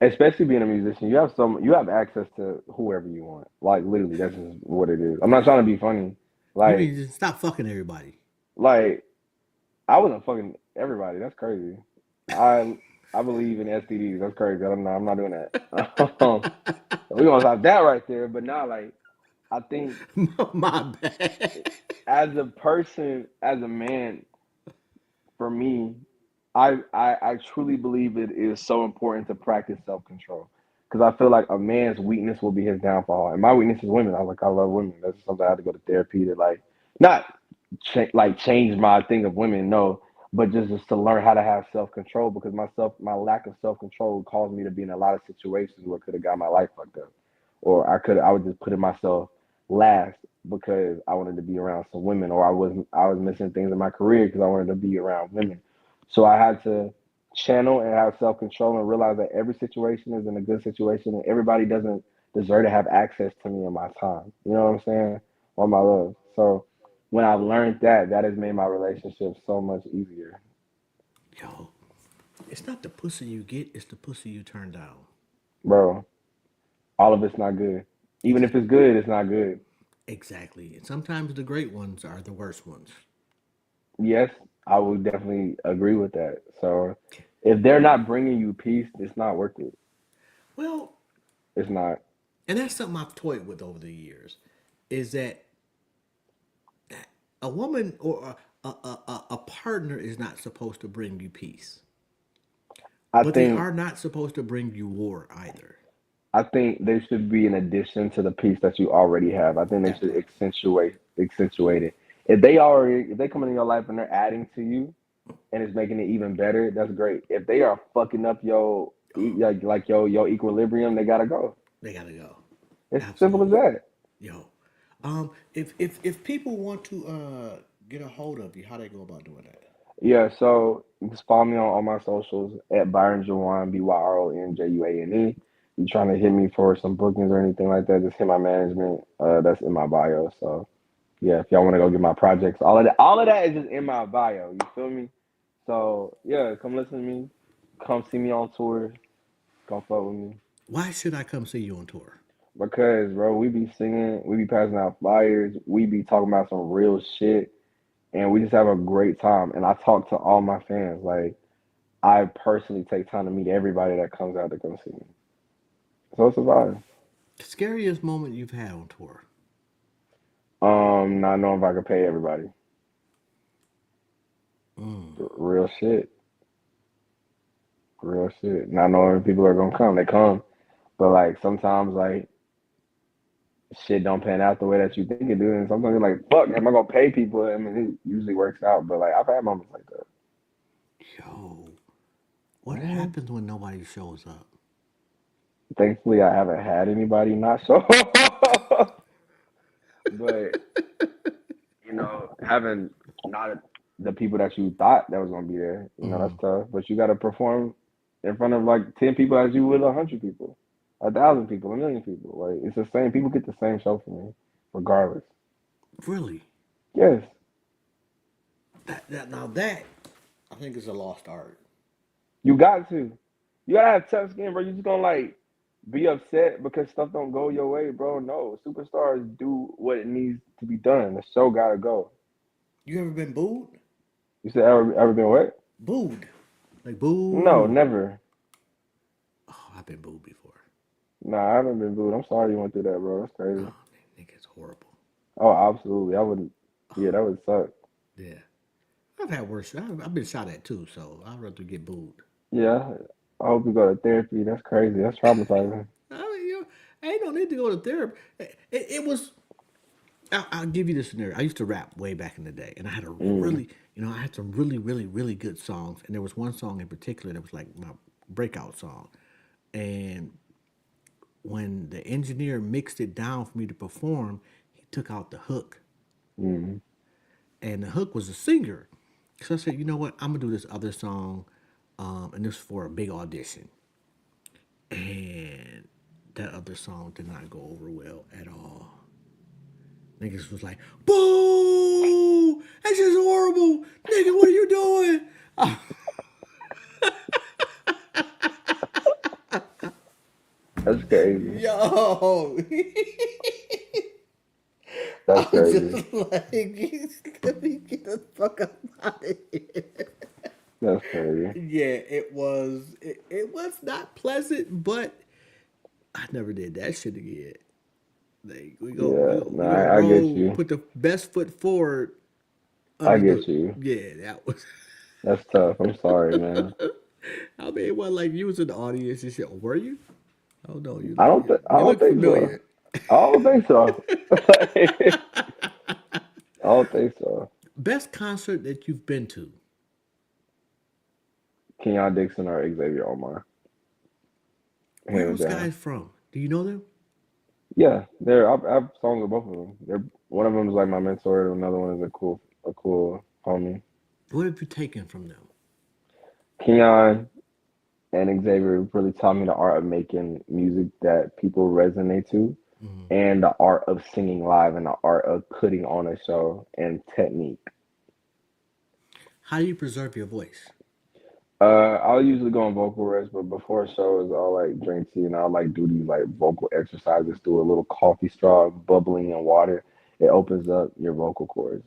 Speaker 3: especially being a musician, you have access to whoever you want. Like literally, that's just what it is. I'm not trying to be funny.
Speaker 2: You mean
Speaker 3: Like,
Speaker 2: just stop fucking everybody?
Speaker 3: like I wasn't fucking everybody. That's crazy. I I believe in STDs. That's crazy. I'm not doing that. We're gonna stop that right there. But now, like, I think
Speaker 2: My bad.
Speaker 3: as a person, as a man, for me, I truly believe it is so important to practice self control, because I feel like a man's weakness will be his downfall, and my weakness is women. I love women. That's something I had to go to therapy to like not like change my thing of women, no, but just to learn how to have self control, because my lack of self control caused me to be in a lot of situations where could have got my life fucked up, or I was just putting myself last because I wanted to be around some women, or I was missing things in my career because I wanted to be around women. So I had to channel and have self control and realize that every situation isn't a good situation, and everybody doesn't deserve to have access to me in my time. You know what I'm saying? Or my love. So when I've learned that, that has made my relationship so much easier,
Speaker 2: Yo, it's not the pussy you get, it's the pussy you turn down.
Speaker 3: bro. All of it's not good. Even if it's good, it's not good.
Speaker 2: Exactly. And sometimes the great ones are the worst ones.
Speaker 3: Yes, I would definitely agree with that. So if they're not bringing you peace, it's not worth it.
Speaker 2: Well,
Speaker 3: It's not.
Speaker 2: and that's something I've toyed with over the years, is that a woman or a partner is not supposed to bring you peace,
Speaker 3: I
Speaker 2: but they
Speaker 3: think
Speaker 2: are not supposed to bring you war either.
Speaker 3: I think they should be an addition to the piece that you already have. I think they
Speaker 2: That
Speaker 3: should
Speaker 2: part.
Speaker 3: accentuate it. If they come into your life and they're adding to you and it's making it even better, that's great. If they are fucking up your equilibrium, they gotta go.
Speaker 2: They gotta go.
Speaker 3: It's simple as
Speaker 2: Absolutely.
Speaker 3: that.
Speaker 2: Yo. If people want to get a hold of you, how they go about doing that?
Speaker 3: Yeah, so you can follow me on all my socials at Byron Juane, BYRONJUANE. You trying to hit me for some bookings or anything like that, just hit my management. That's in my bio. So yeah, if y'all want to go get my projects, all of that is just in my bio. You feel me? So yeah, come listen to me. Come see me on tour. Come fuck with me.
Speaker 2: Why should I come see you on tour?
Speaker 3: Because bro, we be singing, we be passing out flyers, we be talking about some real shit, and we just have a great time. And I talk to all my fans. Like I personally take time to meet everybody that comes out to come see me. So it's a vibe.
Speaker 2: The scariest moment you've had on tour.
Speaker 3: Not knowing if I could pay everybody. Real shit. Real shit. Not knowing if people are gonna come. They come. But like sometimes like shit don't pan out the way that you think it do, and sometimes you're like, fuck, am I gonna pay people? I mean, it usually works out, but like I've had moments like that.
Speaker 2: Yo, what
Speaker 3: Mhm.
Speaker 2: happens when nobody shows up?
Speaker 3: Thankfully, I haven't had anybody not show up, but having not the people that you thought that was gonna be there, that's tough. But you got to perform in front of like 10 people as you would 100 people, 1,000 people, 1,000,000 people. Like it's the same. People get the same show from me, regardless.
Speaker 2: Really?
Speaker 3: Yes,
Speaker 2: Now that I think is a lost art.
Speaker 3: you got to. You gotta have tough skin, bro. You just gonna like be upset because stuff don't go your way, bro. No, superstars do what it needs to be done. The show gotta go.
Speaker 2: You ever been booed?
Speaker 3: You said ever been what?
Speaker 2: Booed. Like
Speaker 3: No,
Speaker 2: boo.
Speaker 3: never.
Speaker 2: Oh, I've been booed before.
Speaker 3: Nah, I haven't been booed. I'm sorry you went through that, bro. That's
Speaker 2: Oh,
Speaker 3: crazy.
Speaker 2: man, nigga, it's horrible.
Speaker 3: Oh, absolutely. I wouldn't. Yeah, that would suck.
Speaker 2: Yeah. I've had worse. I've been shot at too, so I'd rather get booed.
Speaker 3: Yeah, I hope you go to therapy. That's crazy. That's traumatizing.
Speaker 2: I mean, I ain't no need to go to therapy. It was. I'll give you this scenario. I used to rap way back in the day, and I had a
Speaker 3: Mm,
Speaker 2: really, I had some really, really, really good songs. And there was one song in particular that was like my breakout song. And when the engineer mixed it down for me to perform, he took out the hook,
Speaker 3: mm.
Speaker 2: and the hook was a singer. So I said, you know what? I'm gonna do this other song, and this is for a big audition. And that other song did not go over well at all. Niggas was like, "Boo! That's just horrible, nigga. What are you doing?"
Speaker 3: That's crazy.
Speaker 2: Yo,
Speaker 3: That's
Speaker 2: I'm
Speaker 3: crazy.
Speaker 2: just like, let me get the fuck up out of here.
Speaker 3: That's crazy.
Speaker 2: Yeah, it was. It was not pleasant, but I never did that shit again. Like
Speaker 3: Yeah, no,
Speaker 2: we gonna
Speaker 3: I get
Speaker 2: roll,
Speaker 3: you.
Speaker 2: put the best foot forward
Speaker 3: I
Speaker 2: under the.
Speaker 3: get you.
Speaker 2: Yeah, that was.
Speaker 3: That's tough. I'm sorry, man.
Speaker 2: I mean, it wasn't like you was in the audience and shit. Were you? Oh no,
Speaker 3: I
Speaker 2: you
Speaker 3: don't
Speaker 2: look
Speaker 3: think so.
Speaker 2: familiar.
Speaker 3: I don't think so. I don't think so.
Speaker 2: Best concert that you've been to?
Speaker 3: Kenyon Dixon or Xavier Omar,
Speaker 2: Where are
Speaker 3: hands
Speaker 2: those
Speaker 3: down.
Speaker 2: guys from? Do you know them?
Speaker 3: Yeah, I have songs with both of them. They're one of them is like my mentor, another one is a cool homie.
Speaker 2: What have you taken from them?
Speaker 3: Kenyon and Xavier really taught me the art of making music that people resonate to,
Speaker 2: Hmm.
Speaker 3: and the art of singing live, and the art of putting on a show and technique.
Speaker 2: How do you preserve your voice?
Speaker 3: I'll usually go on vocal rest, but before shows, I'll like drink tea and I'll like do these like vocal exercises through a little coffee straw bubbling in water. It opens up your vocal cords.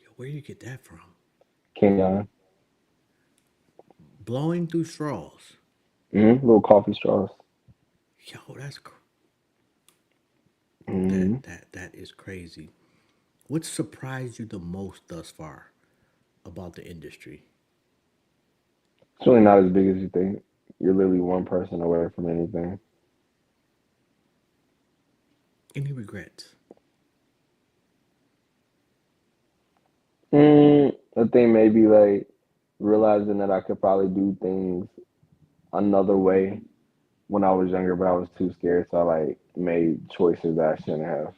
Speaker 2: Yo, where do you get that from?
Speaker 3: Kenyon,
Speaker 2: Blowing through straws.
Speaker 3: little coffee straws.
Speaker 2: Yo,
Speaker 3: Hmm.
Speaker 2: that is crazy. What surprised you the most thus far about the industry?
Speaker 3: It's really not as big as you think. You're literally one person away from anything.
Speaker 2: Any regrets?
Speaker 3: I think maybe like realizing that I could probably do things another way when I was younger, but I was too scared, so I like made choices that I shouldn't have.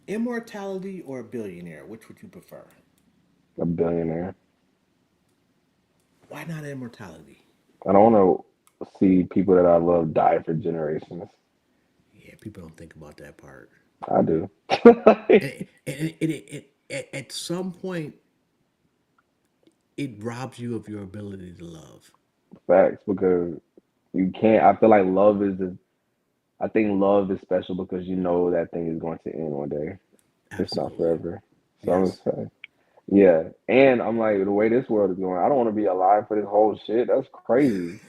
Speaker 2: Immortality or a billionaire? Which would you prefer?
Speaker 3: A billionaire.
Speaker 2: Why not immortality?
Speaker 3: I don't want to see people that I love die for generations.
Speaker 2: Yeah, people don't think about that part.
Speaker 3: I do.
Speaker 2: At some point, it robs you of your ability to love.
Speaker 3: Facts, because you can't. I feel like love is the. I think love is special because you know that thing is going to end one day. It's not
Speaker 2: Absolutely.
Speaker 3: forever. So I'm
Speaker 2: Yes.
Speaker 3: just saying, yeah. And I'm like, the way this world is going, I don't want to be alive for this whole shit. That's crazy,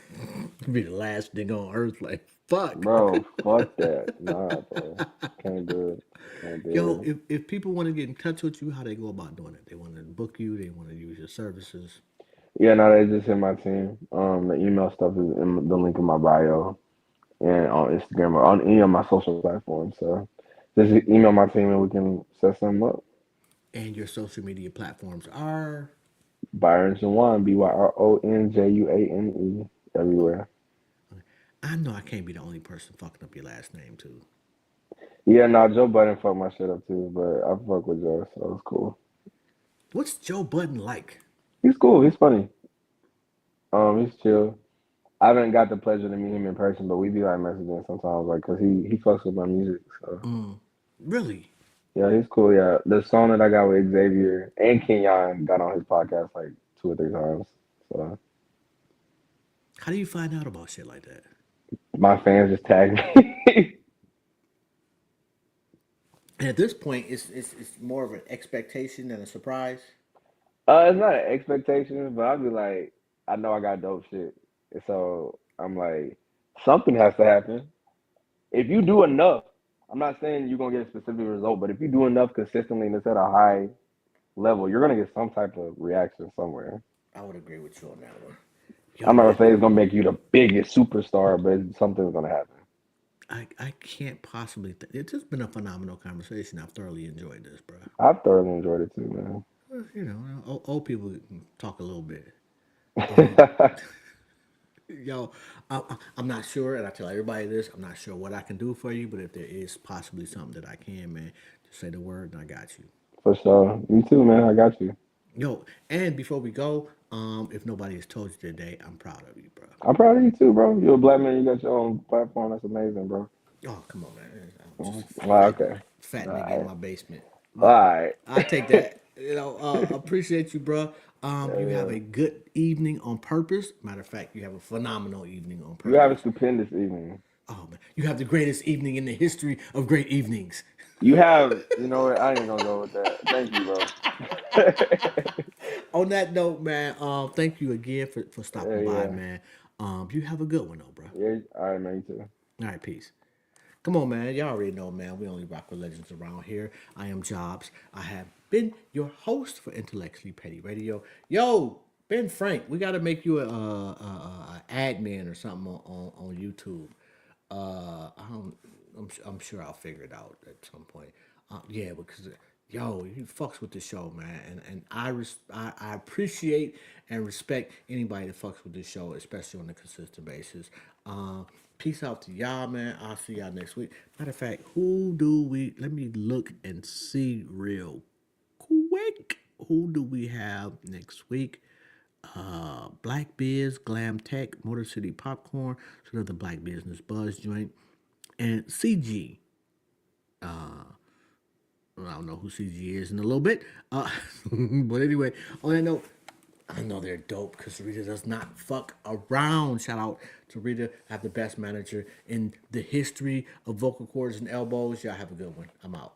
Speaker 2: Be the last thing on earth. Like, fuck.
Speaker 3: bro. Fuck that. Nah, bro. Can't do it. Can't
Speaker 2: Yo,
Speaker 3: do
Speaker 2: if people want to get in touch with you, how they go about doing it? They want to book you, they want to use your services.
Speaker 3: it. Yeah, no, they just in my team. The email stuff is in the link in my bio and on Instagram or on any of my social platforms. So just email my team and we can set something up.
Speaker 2: And your social media platforms are.
Speaker 3: Byron Juane, BYRONJUANE, everywhere.
Speaker 2: I know I can't be the only person fucking up your last name, too.
Speaker 3: Yeah, no, Joe Budden fucked my shit up too, but I fuck with Joe, so it's cool.
Speaker 2: What's Joe Budden like?
Speaker 3: He's cool. He's funny. He's chill. I haven't got the pleasure to meet him in person, but we be like messaging sometimes, like, cause he fucks with my music. So
Speaker 2: Really?
Speaker 3: yeah, he's cool. Yeah, the song that I got with Xavier and Kenyon got on his podcast like 2 or 3 times. So
Speaker 2: How do you find out about shit like that?
Speaker 3: my fans just tagged me.
Speaker 2: And at this point, it's more of an expectation than a surprise.
Speaker 3: It's not an expectation, but I'll be like, I know I got dope shit, and so I'm like, something has to happen. If you do enough, I'm not saying you're gonna get a specific result, but if you do enough consistently and it's at a high level, you're gonna get some type of reaction somewhere.
Speaker 2: I would agree with you on that one. Yo,
Speaker 3: I'm not
Speaker 2: man,
Speaker 3: gonna say it's gonna make you the biggest superstar, but something's gonna happen.
Speaker 2: I can't possibly. It's just been a phenomenal conversation. I've thoroughly enjoyed this, bro.
Speaker 3: I've thoroughly enjoyed it too, man.
Speaker 2: You know, old people can talk a little bit. Um, yo, I'm not sure, and I tell everybody this. I'm not sure what I can do for you, but if there is possibly something that I can, man, just say the word, and I got you.
Speaker 3: For sure. Me too, man. I got you.
Speaker 2: Yo, and before we go, if nobody has told you today, I'm proud of you, bro.
Speaker 3: I'm proud of you too, bro. You're a black man. You got your own platform. That's amazing, bro.
Speaker 2: Oh, come on, man. I'm just
Speaker 3: Mhm.
Speaker 2: a
Speaker 3: Well, okay.
Speaker 2: fat
Speaker 3: All
Speaker 2: nigga in
Speaker 3: right.
Speaker 2: my basement.
Speaker 3: All
Speaker 2: But
Speaker 3: right.
Speaker 2: I take that. Appreciate you, bro.
Speaker 3: Yeah,
Speaker 2: You have
Speaker 3: yeah.
Speaker 2: a good evening on purpose. Matter of fact, you have a phenomenal evening on
Speaker 3: You have a
Speaker 2: purpose.
Speaker 3: stupendous evening.
Speaker 2: Oh man, you have the greatest evening in the history of great evenings.
Speaker 3: You have, you know what? I ain't gonna go with that. Thank you, bro.
Speaker 2: On that note, man, thank you again for
Speaker 3: Yeah,
Speaker 2: stopping by,
Speaker 3: yeah.
Speaker 2: man. You have a good one, though, bro.
Speaker 3: Yeah. All right, man. You too.
Speaker 2: All right, peace. Come on, man. Y'all already know, man. We only rock with legends around here. I am Jobs. I have been your host for Intellectually Petty Radio. Yo, Ben Frank, we got to make you a admin or something on YouTube. I don't. I'm sure I'll figure it out at some point. Yeah, because yo, you fucks with the show, man, and I appreciate and respect anybody that fucks with this show, especially on a consistent basis. Peace out to y'all, man. I'll see y'all next week. Matter of fact, who do we? Let me look and see real quick. Who do we have next week? Black Biz, Glam Tech, Motor City Popcorn, so another Black Business Buzz joint, and CG. I don't know who CG is in a little bit. But anyway, on that note, I know they're dope because Rita does not fuck around. Shout out to Rita. I have the best manager in the history of vocal cords and elbows. Y'all have a good one. I'm out.